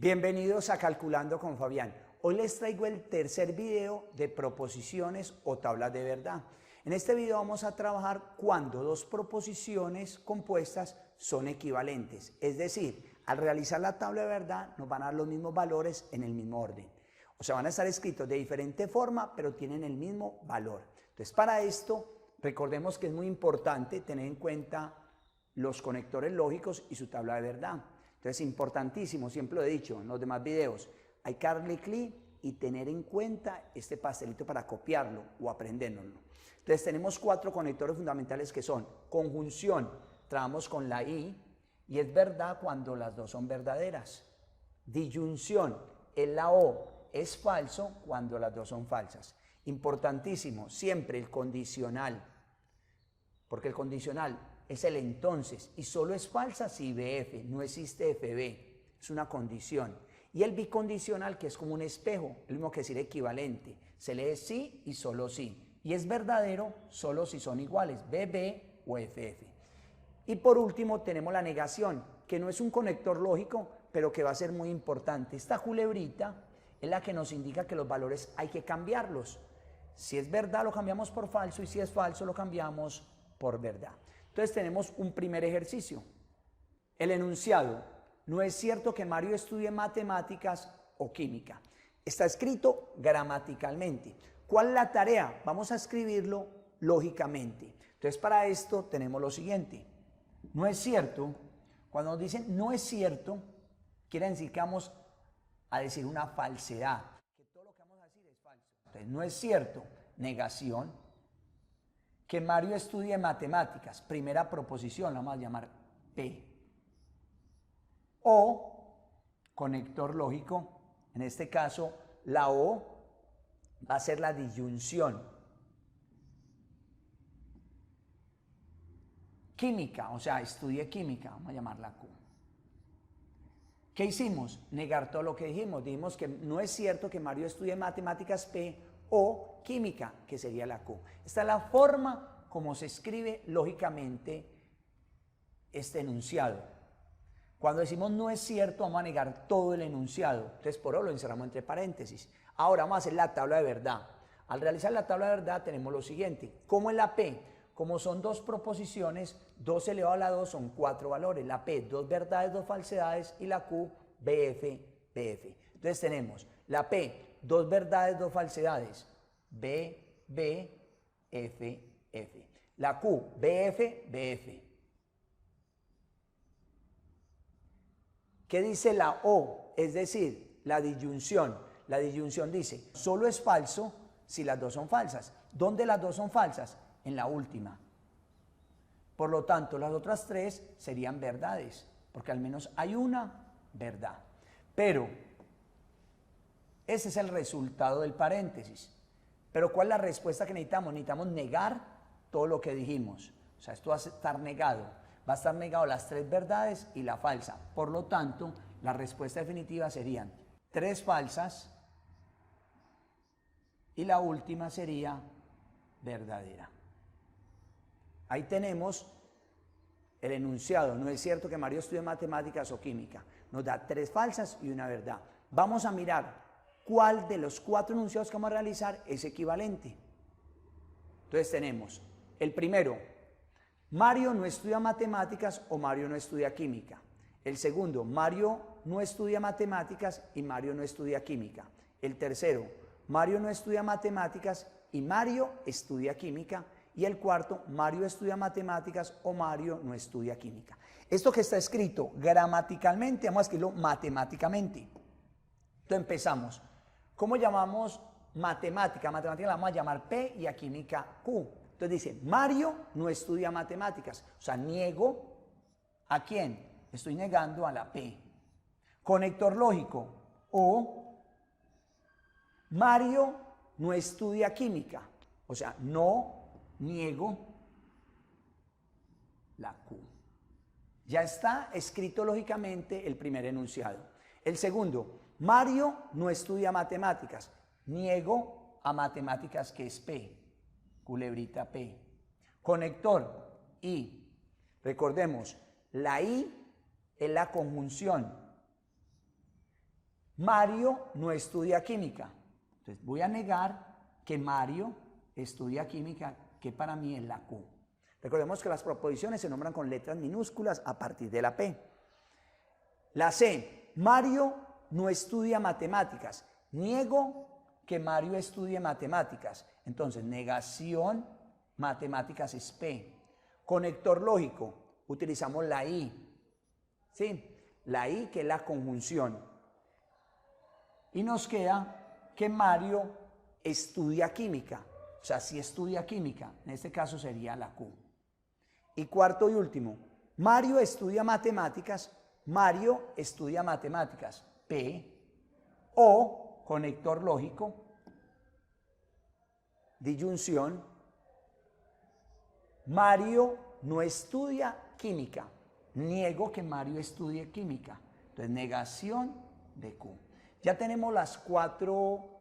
Bienvenidos a Calculando con Fabián. Hoy les traigo el tercer video de proposiciones o tablas de verdad. En este video vamos a trabajar cuando dos proposiciones compuestas son equivalentes. Es decir, al realizar la tabla de verdad nos van a dar los mismos valores en el mismo orden. O sea, van a estar escritos de diferente forma, pero tienen el mismo valor. Entonces, para esto, recordemos que es muy importante tener en cuenta los conectores lógicos y su tabla de verdad. Entonces, importantísimo, siempre lo he dicho en los demás videos, hay que darle clic y tener en cuenta este pastelito para copiarlo o aprendérnoslo. Entonces, tenemos cuatro conectores fundamentales que son conjunción, trabajamos con la I, y es verdad cuando las dos son verdaderas. Disyunción, es la O, es falso cuando las dos son falsas. Importantísimo, siempre el condicional, porque el condicional es el entonces y solo es falsa si BF, no existe FB, es una condición. Y el bicondicional, que es como un espejo, es lo mismo que decir equivalente, se lee sí y solo sí, y es verdadero solo si son iguales, BB o FF. Y por último tenemos la negación, que no es un conector lógico, pero que va a ser muy importante. Esta culebrita es la que nos indica que los valores hay que cambiarlos. Si es verdad lo cambiamos por falso y si es falso lo cambiamos por verdad. Entonces tenemos un primer ejercicio. El enunciado: no es cierto que Mario estudie matemáticas o química. Está escrito gramaticalmente. ¿Cuál es la tarea? Vamos a escribirlo lógicamente. Entonces para esto tenemos lo siguiente. No es cierto, cuando nos dicen no es cierto, quiere decir que vamos a decir una falsedad. Que todo lo que vamos a decir es falso. Entonces no es cierto, negación. Que Mario estudie matemáticas, primera proposición, la vamos a llamar P. O conector lógico, en este caso la O va a ser la disyunción. Química, o sea, estudie química, vamos a llamarla Q. ¿Qué hicimos? Negar todo lo que dijimos. Dijimos que no es cierto que Mario estudie matemáticas P o química, que sería la Q. Esta es la forma como se escribe lógicamente este enunciado. Cuando decimos no es cierto, vamos a negar todo el enunciado. Entonces, por eso lo encerramos entre paréntesis. Ahora vamos a hacer la tabla de verdad. Al realizar la tabla de verdad tenemos lo siguiente. ¿Cómo es la P? Como son dos proposiciones, 2 elevado a la 2 son 4 valores. La P, 2 verdades, 2 falsedades, y la Q, BF, BF. Entonces tenemos la P, 2 verdades, 2 falsedades, B, B, F, F. La Q, BF, BF. ¿Qué dice la O? Es decir, la disyunción. La disyunción dice, solo es falso si las dos son falsas. ¿Dónde las dos son falsas? En la última. Por lo tanto, las otras tres serían verdades, porque al menos hay una verdad. Pero ese es el resultado del paréntesis. Pero ¿cuál es la respuesta que necesitamos? Necesitamos negar todo lo que dijimos. O sea, esto va a estar negado. Va a estar negado las 3 verdades y la falsa. Por lo tanto, la respuesta definitiva serían 3 falsas y la última sería verdadera. Ahí tenemos el enunciado. No es cierto que Mario estudie matemáticas o química. Nos da 3 falsas y una verdad. Vamos a mirar cuál de los 4 enunciados que vamos a realizar es equivalente. Entonces tenemos el primero: Mario no estudia matemáticas o Mario no estudia química. El segundo: Mario no estudia matemáticas y Mario no estudia química. El tercero: Mario no estudia matemáticas y Mario estudia química. Y el cuarto: Mario estudia matemáticas o Mario no estudia química. Esto que está escrito gramaticalmente, vamos a escribirlo matemáticamente. Entonces empezamos. ¿Cómo llamamos matemática? Matemática la vamos a llamar P y a química Q. Entonces dice, Mario no estudia matemáticas. O sea, niego ¿a quién? Estoy negando a la P. Conector lógico. O Mario no estudia química. O sea, no niego la Q. Ya está escrito lógicamente el primer enunciado. El segundo: Mario no estudia matemáticas. Niego a matemáticas, que es P. Culebrita P. Conector I. Recordemos, la I es la conjunción. Mario no estudia química. Entonces voy a negar que Mario estudia química, que para mí es la Q. Recordemos que las proposiciones se nombran con letras minúsculas a partir de la P. La C, Mario no estudia matemáticas. Niego que Mario estudie matemáticas. Entonces, negación, matemáticas es P. Conector lógico, utilizamos la I. ¿Sí? La I, que es la conjunción. Y nos queda que Mario estudia química. O sea, si estudia química, en este caso sería la Q. Y cuarto y último, Mario estudia matemáticas. Mario estudia matemáticas, P. O conector lógico, disyunción, Mario no estudia química. Niego que Mario estudie química. Entonces, negación de Q. Ya tenemos las 4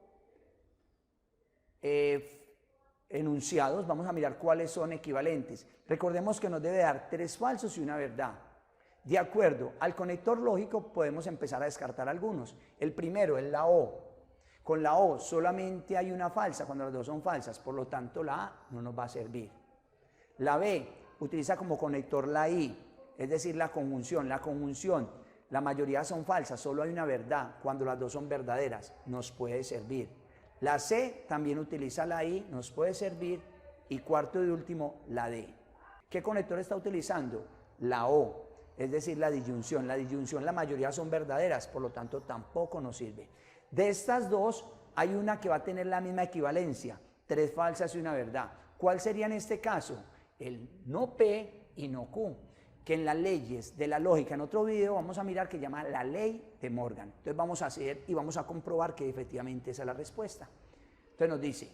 enunciados. Vamos a mirar cuáles son equivalentes. Recordemos que nos debe dar 3 falsos y una verdad. De acuerdo al conector lógico podemos empezar a descartar algunos. El primero es la O. Con la O solamente hay una falsa cuando las dos son falsas, por lo tanto la A no nos va a servir. La B utiliza como conector la I, es decir, la conjunción. La conjunción, la mayoría son falsas, solo hay una verdad. Cuando las dos son verdaderas, nos puede servir. La C también utiliza la I, nos puede servir. Y cuarto y último, la D. ¿Qué conector está utilizando? La O, es decir, la disyunción. La disyunción, la mayoría son verdaderas, por lo tanto tampoco nos sirve. De estas dos, hay una que va a tener la misma equivalencia, 3 falsas y una verdad. ¿Cuál sería en este caso? El no P y no Q, que en las leyes de la lógica, en otro video vamos a mirar, que llama la ley de Morgan. Entonces vamos a hacer y vamos a comprobar que efectivamente esa es la respuesta. Entonces nos dice,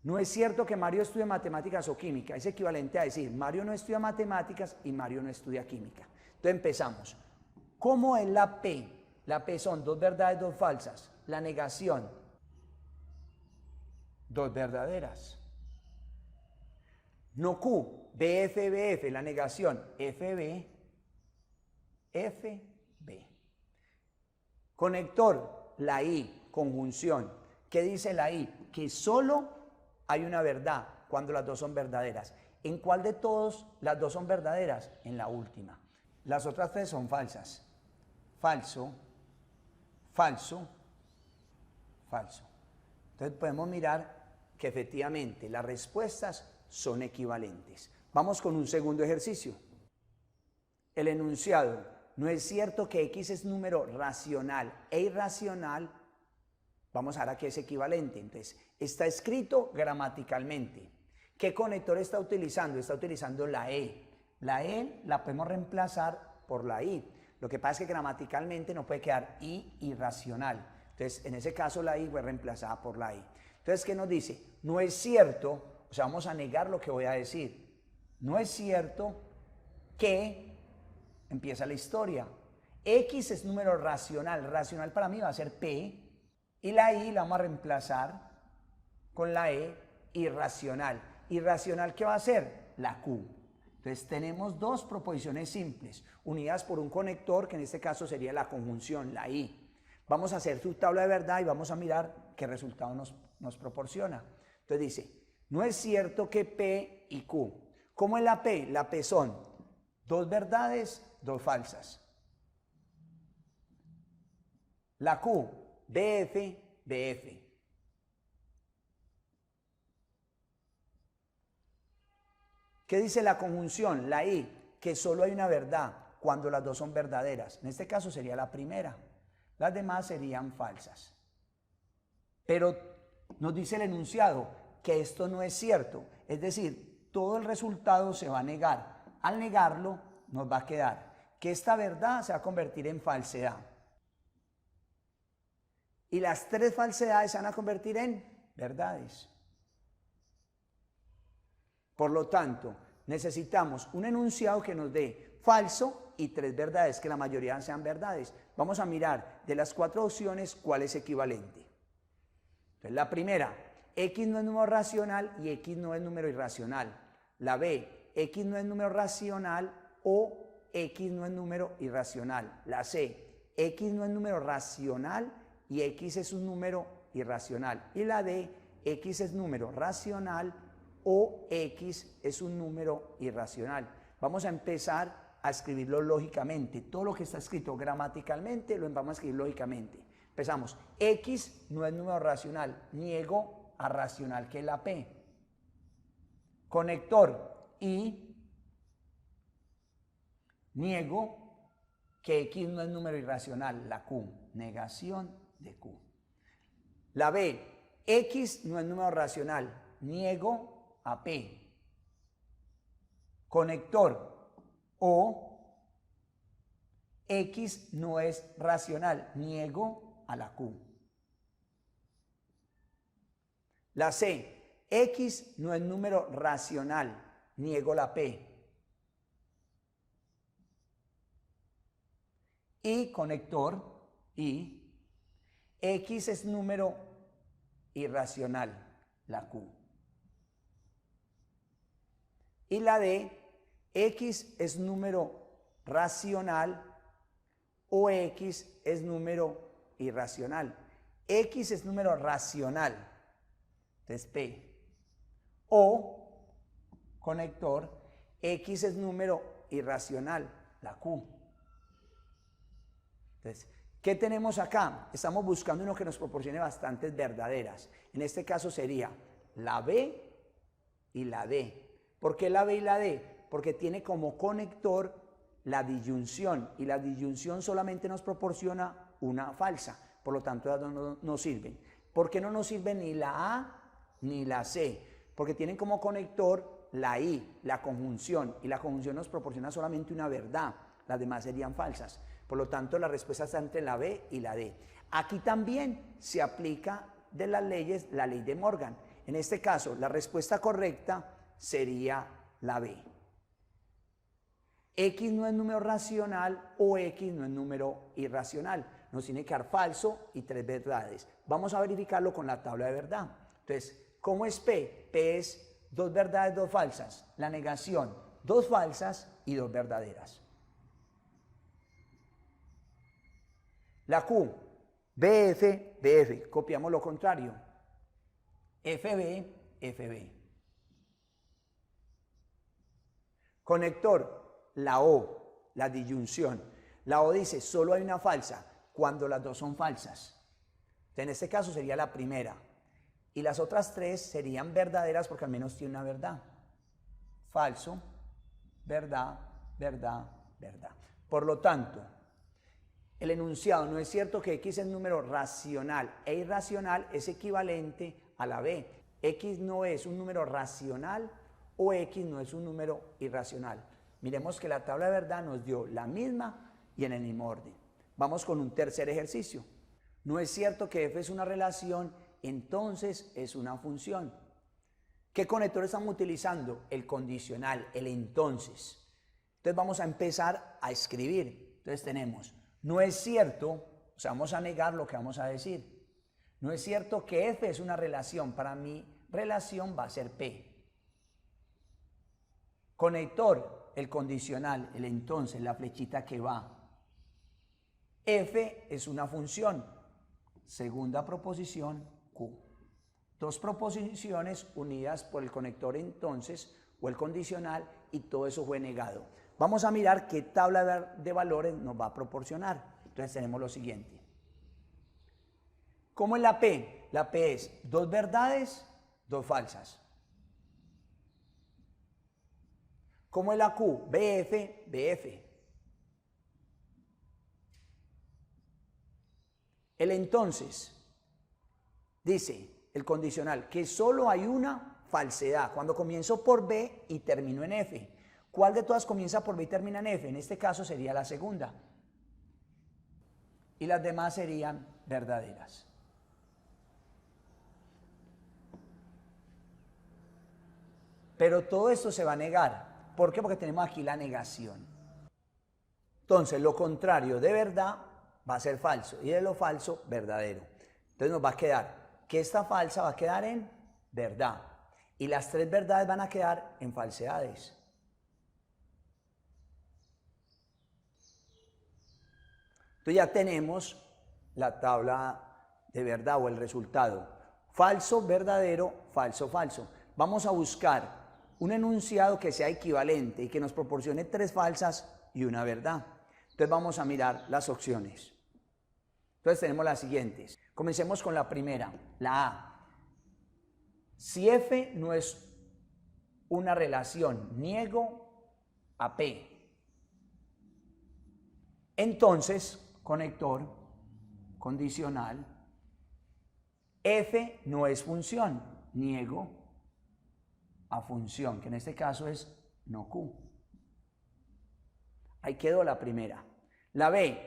no es cierto que Mario estudie matemáticas o química. Es equivalente a decir, Mario no estudia matemáticas y Mario no estudia química. Entonces empezamos. ¿Cómo es la P? La P son 2 verdades, 2 falsas. La negación, 2 verdaderas. No Q, BF, BF, la negación, FB, FB. Conector, la I, conjunción. ¿Qué dice la I? Que solo hay una verdad cuando las dos son verdaderas. ¿En cuál de todos las dos son verdaderas? En la última. Las otras 3 son falsas. Falso, falso, falso. Entonces podemos mirar que efectivamente las respuestas son equivalentes. Vamos con un segundo ejercicio. El enunciado, no es cierto que X es número racional e irracional. Vamos a ver a qué es equivalente. Entonces, está escrito gramaticalmente. ¿Qué conector está utilizando? Está utilizando la E. La E la podemos reemplazar por la I. Lo que pasa es que gramaticalmente no puede quedar I irracional. Entonces, en ese caso la I fue reemplazada por la I. Entonces, ¿qué nos dice? No es cierto, o sea, vamos a negar lo que voy a decir. No es cierto que, empieza la historia, X es número racional. Racional para mí va a ser P, y la I la vamos a reemplazar con la E, irracional. ¿Irracional qué va a ser? La Q. Entonces tenemos 2 proposiciones simples, unidas por un conector, que en este caso sería la conjunción, la I. Vamos a hacer su tabla de verdad y vamos a mirar qué resultado nos proporciona. Entonces dice, no es cierto que P y Q. ¿Cómo es la P? La P son 2 verdades, 2 falsas. La Q, BF, BF. ¿Qué dice la conjunción? La I, que solo hay una verdad cuando las dos son verdaderas. En este caso sería la primera. Las demás serían falsas. Pero nos dice el enunciado que esto no es cierto. Es decir, todo el resultado se va a negar. Al negarlo, nos va a quedar que esta verdad se va a convertir en falsedad. Y las 3 falsedades se van a convertir en verdades. Por lo tanto, necesitamos un enunciado que nos dé falso y 3 verdades, que la mayoría sean verdades. Vamos a mirar de las 4 opciones cuál es equivalente. Entonces, la primera, X no es número racional y X no es número irracional. La B, X no es número racional o X no es número irracional. La C, X no es número racional y X es un número irracional. Y la D, X es número racional o X es un número irracional. Vamos a empezar a escribirlo lógicamente. Todo lo que está escrito gramaticalmente lo vamos a escribir lógicamente. Empezamos. X no es número racional. Niego a racional, que es la P. Conector. Y niego que X no es número irracional, la Q. Negación de Q. La B. X no es número racional. Niego a P. Conector. O X no es racional. Niego a la Q. La C. X no es número racional. Niego la P. Y conector. Y X es número irracional. La Q. Y la D. X es número racional o X es número irracional. X es número racional, entonces P. O conector, X es número irracional, la Q. Entonces, ¿qué tenemos acá? Estamos buscando uno que nos proporcione bastantes verdaderas. En este caso sería la B y la D. ¿Por qué la B y la D? Porque tiene como conector la disyunción y la disyunción solamente nos proporciona una falsa, por lo tanto no sirven. ¿Por qué no nos sirven ni la A ni la C? Porque tienen como conector la I, la conjunción, y la conjunción nos proporciona solamente una verdad, las demás serían falsas. Por lo tanto, la respuesta está entre la B y la D. Aquí también se aplica de las leyes la ley de Morgan. En este caso, la respuesta correcta sería la B. X no es número racional o X no es número irracional. Nos tiene que dar falso y 3 verdades. Vamos a verificarlo con la tabla de verdad. Entonces, ¿cómo es P? P es 2 verdades, 2 falsas. La negación, 2 falsas y 2 verdaderas. La Q, BF, BF. Copiamos lo contrario. FB, FB. Conector. La O, la disyunción. La O dice, solo hay una falsa cuando las dos son falsas. Entonces, en este caso sería la primera. Y las otras 3 serían verdaderas porque al menos tiene una verdad. Falso, verdad, verdad, verdad. Por lo tanto, el enunciado no es cierto que X es número racional e irracional es equivalente a la B. X no es un número racional o X no es un número irracional. Miremos que la tabla de verdad nos dio la misma y en el mismo orden. Vamos con un tercer ejercicio. No es cierto que F es una relación, entonces es una función. ¿Qué conector estamos utilizando? El condicional, el entonces. Entonces vamos a empezar a escribir. Entonces tenemos, no es cierto, o sea, vamos a negar lo que vamos a decir. No es cierto que F es una relación, para mi relación va a ser P. Conector, el condicional, el entonces, la flechita que va. F es una función. Segunda proposición, Q. 2 proposiciones unidas por el conector entonces o el condicional y todo eso fue negado. Vamos a mirar qué tabla de valores nos va a proporcionar. Entonces tenemos lo siguiente. ¿Cómo es la P? La P es 2 verdades, 2 falsas. ¿Cómo es la Q? BF, BF. El entonces, dice el condicional, que solo hay una falsedad. Cuando comienzo por B y termino en F. ¿Cuál de todas comienza por B y termina en F? En este caso sería la segunda. Y las demás serían verdaderas. Pero todo esto se va a negar. ¿Por qué? Porque tenemos aquí la negación. Entonces, lo contrario de verdad va a ser falso y de lo falso, verdadero. Entonces nos va a quedar que esta falsa va a quedar en verdad y las 3 verdades van a quedar en falsedades. Entonces ya tenemos la tabla de verdad o el resultado. Falso, verdadero, falso, falso. Vamos a buscar un enunciado que sea equivalente y que nos proporcione 3 falsas y una verdad. Entonces vamos a mirar las opciones. Entonces tenemos las siguientes. Comencemos con la primera, la A. Si F no es una relación, niego a P. Entonces, conector condicional, F no es función, niego a función, que en este caso es no Q. Ahí quedó la primera. La B,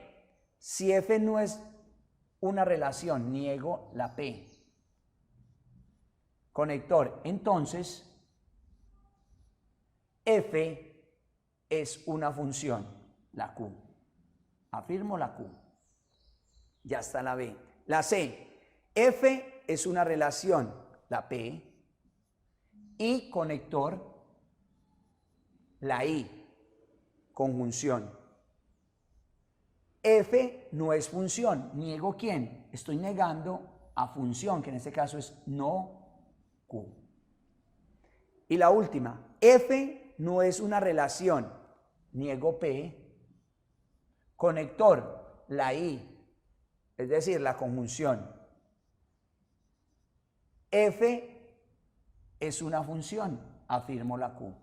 si F no es una relación, niego la P. Conector, entonces, F es una función, la Q. Afirmo la Q. Ya está la B. La C, F es una relación, la P. Y conector, la I, conjunción. F no es función, niego quién, estoy negando a función, que en este caso es no Q. Y la última, F no es una relación, niego P. Conector, la I, es decir, la conjunción. F es una función, afirmo la Q.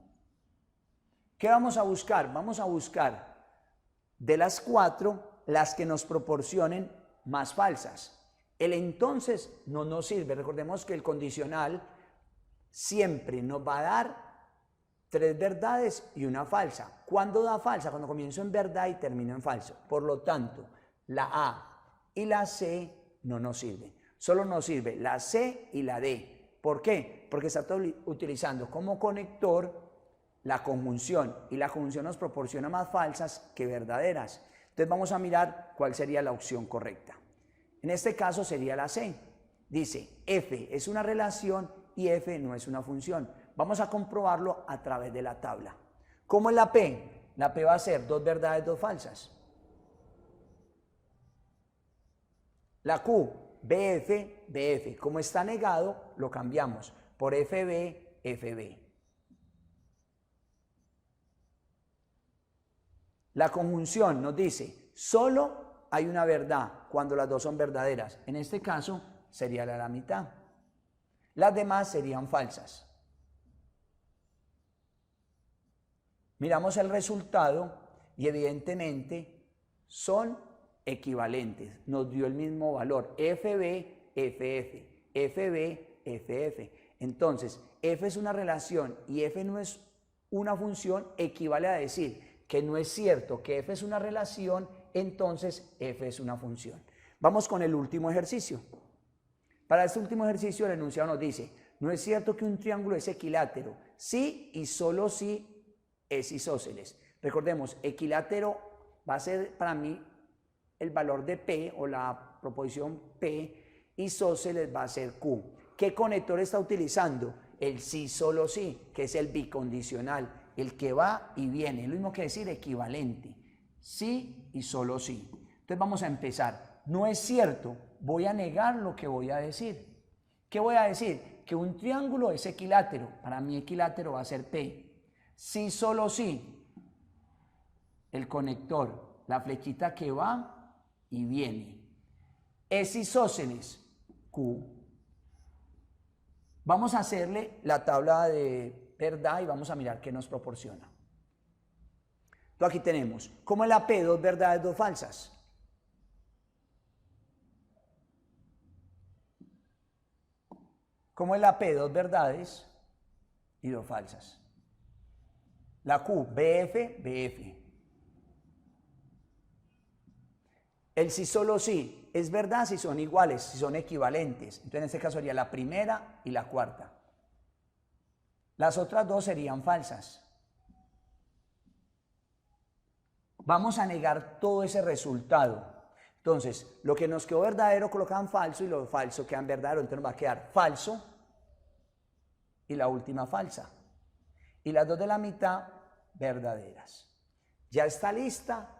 ¿Qué vamos a buscar? Vamos a buscar de las 4 las que nos proporcionen más falsas. El entonces no nos sirve. Recordemos que el condicional siempre nos va a dar 3 verdades y una falsa. ¿Cuándo da falsa? Cuando comienzo en verdad y termino en falso. Por lo tanto, la A y la C no nos sirven. Solo nos sirve la C y la D. ¿Por qué? Porque está utilizando como conector la conjunción y la conjunción nos proporciona más falsas que verdaderas. Entonces vamos a mirar cuál sería la opción correcta. En este caso sería la C. Dice, F es una relación y F no es una función. Vamos a comprobarlo a través de la tabla. ¿Cómo es la P? La P va a ser 2 verdades, 2 falsas. La Q, BF, BF. Como está negado, lo cambiamos por FB, FB. La conjunción nos dice, solo hay una verdad cuando las dos son verdaderas. En este caso, sería la mitad. Las demás serían falsas. Miramos el resultado y evidentemente son equivalentes. Nos dio el mismo valor. FB, FF, FB, FF. Entonces, F es una relación y F no es una función, equivale a decir que no es cierto que F es una relación, entonces F es una función. Vamos con el último ejercicio. Para este último ejercicio el enunciado nos dice, no es cierto que un triángulo es equilátero, sí y solo sí es isósceles. Recordemos, equilátero va a ser para mí el valor de P o la proposición P, isósceles va a ser Q. ¿Qué conector está utilizando? El sí, solo sí, que es el bicondicional, el que va y viene, lo mismo que decir equivalente, sí y solo sí. Entonces vamos a empezar. No es cierto, voy a negar lo que voy a decir. ¿Qué voy a decir? Que un triángulo es equilátero. Para mí equilátero va a ser P. Sí, solo sí. El conector, la flechita que va y viene. Es isósceles, Q. Vamos a hacerle la tabla de verdad y vamos a mirar qué nos proporciona. Entonces aquí tenemos, ¿cómo es la P? 2 verdades, 2 falsas. ¿Cómo es la P? 2 verdades y 2 falsas. La Q, BF, BF. El sí solo sí es verdad si son iguales, si son equivalentes. Entonces en este caso sería la primera y la cuarta. Las otras 2 serían falsas. Vamos a negar todo ese resultado. Entonces, lo que nos quedó verdadero colocaban falso y lo falso quedan verdadero. Entonces nos va a quedar falso y la última falsa. Y las 2 de la mitad verdaderas. Ya está lista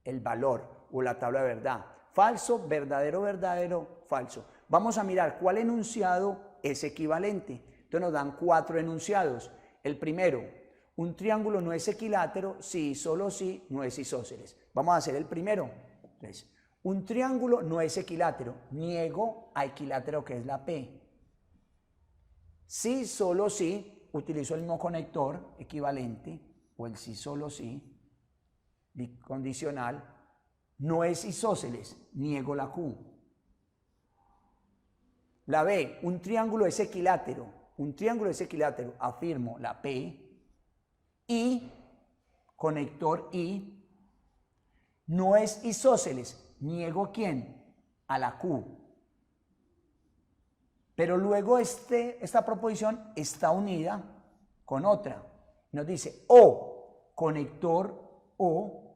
el valor. o la tabla de verdad. Falso, verdadero, verdadero, falso. Vamos a mirar cuál enunciado es equivalente. Entonces nos dan 4 enunciados. El primero, un triángulo no es equilátero si, solo si, no es isósceles. Vamos a hacer el primero. Entonces, un triángulo no es equilátero. Niego a equilátero que es la P. Si, solo si, utilizo el mismo conector equivalente, o el si, solo si, bicondicional, no es isósceles, niego la Q. La B, un triángulo es equilátero. Un triángulo es equilátero, afirmo la P. Y, conector I, no es isósceles, niego ¿quién? A la Q. Pero luego esta proposición está unida con otra. Nos dice O, conector O,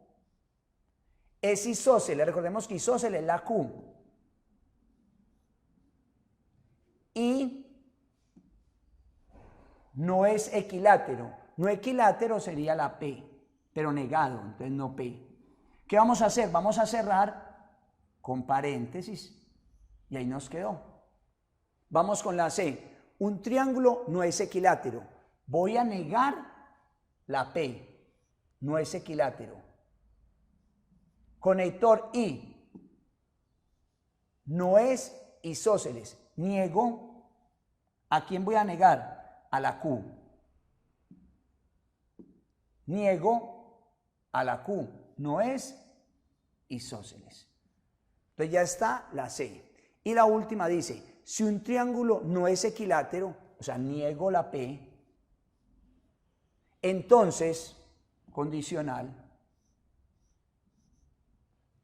es isósceles. Recordemos que isósceles es la Q. Y no es equilátero. No equilátero sería la P, pero negado, entonces no P. ¿Qué vamos a hacer? Vamos a cerrar con paréntesis y ahí nos quedó. Vamos con la C. Un triángulo no es equilátero. Voy a negar la P. No es equilátero. Conector I. No es isósceles. Niego. ¿A quién voy a negar? A la Q. Niego a la Q. No es isósceles. Entonces ya está la C. Y la última dice, si un triángulo no es equilátero, o sea, niego la P, entonces, condicional,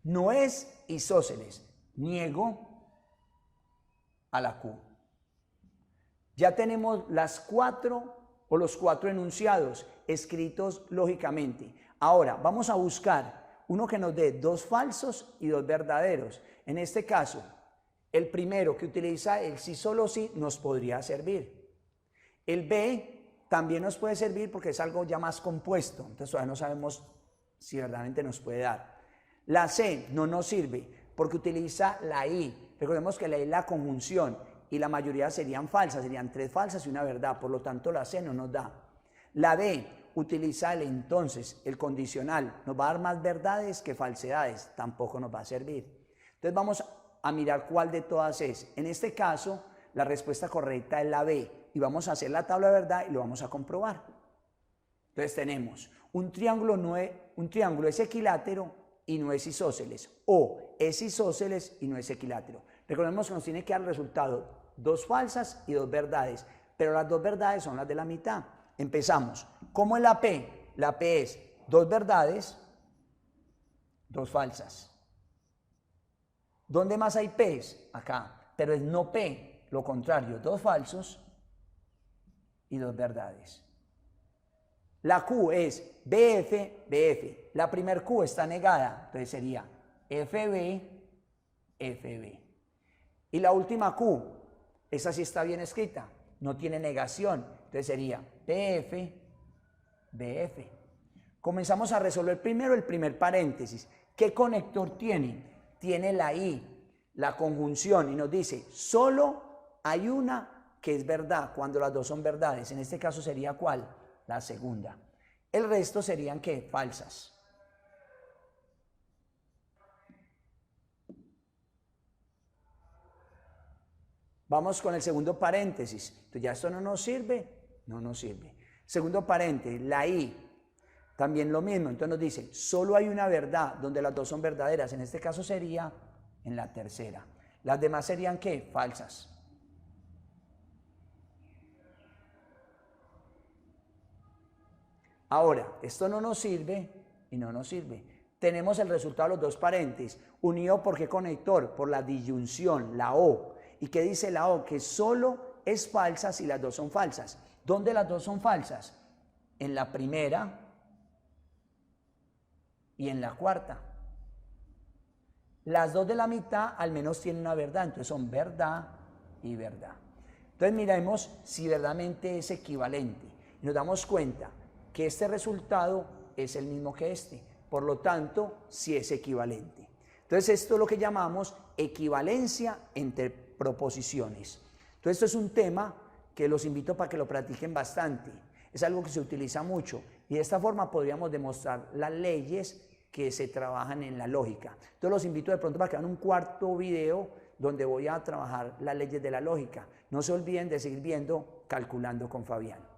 no es isósceles, niego a la Q. Ya tenemos las 4 o los 4 enunciados escritos lógicamente. Ahora, vamos a buscar uno que nos dé 2 falsos y 2 verdaderos. En este caso, el primero que utiliza el sí, solo sí, nos podría servir. El B también nos puede servir porque es algo ya más compuesto, entonces todavía no sabemos si verdaderamente nos puede dar. La C no nos sirve porque utiliza la I. Recordemos que la I es la conjunción y la mayoría serían falsas, serían 3 falsas y una verdad, por lo tanto la C no nos da. La D utiliza el entonces, el condicional, nos va a dar más verdades que falsedades, tampoco nos va a servir. Entonces vamos a mirar cuál de todas es. En este caso, la respuesta correcta es la B y vamos a hacer la tabla de verdad y lo vamos a comprobar. Entonces tenemos un triángulo es equilátero y no es isósceles, o es isósceles y no es equilátero. Recordemos que nos tiene que dar el resultado 2 falsas y 2 verdades, pero las 2 verdades son las de la mitad. Empezamos. ¿Cómo es la P? La P es 2 verdades, 2 falsas. ¿Dónde más hay P's? Acá. Pero es no P, lo contrario, 2 falsos y 2 verdades. La Q es BF, BF. La primer Q está negada, entonces sería FB, FB. Y la última Q, esa sí está bien escrita, no tiene negación, entonces sería BF, BF. Comenzamos a resolver primero el primer paréntesis. ¿Qué conector tiene? Tiene la I, la conjunción, y nos dice, solo hay una que es verdad cuando las 2 son verdades. En este caso sería ¿cuál? La segunda. El resto serían ¿qué? Falsas. Vamos con el segundo paréntesis. Entonces ya esto no nos sirve, no nos sirve. Segundo paréntesis, la I, también lo mismo. Entonces nos dice, solo hay una verdad donde las 2 son verdaderas. En este caso sería en la tercera. Las demás serían ¿qué? Falsas. Ahora, esto no nos sirve y no nos sirve. Tenemos el resultado de los 2 paréntesis, unido por ¿qué conector? Por la disyunción, la O. ¿Y qué dice la O? Que solo es falsa si las 2 son falsas. ¿Dónde las 2 son falsas? En la primera y en la cuarta. Las 2 de la mitad al menos tienen una verdad, entonces son verdad y verdad. Entonces miremos si verdaderamente es equivalente. Y nos damos cuenta que este resultado es el mismo que este, por lo tanto, sí es equivalente. Entonces esto es lo que llamamos equivalencia entre proposiciones. Entonces esto es un tema que los invito para que lo practiquen bastante. Es algo que se utiliza mucho y de esta forma podríamos demostrar las leyes que se trabajan en la lógica. Entonces los invito de pronto para que vean un cuarto video donde voy a trabajar las leyes de la lógica. No se olviden de seguir viendo Calculando con Fabián.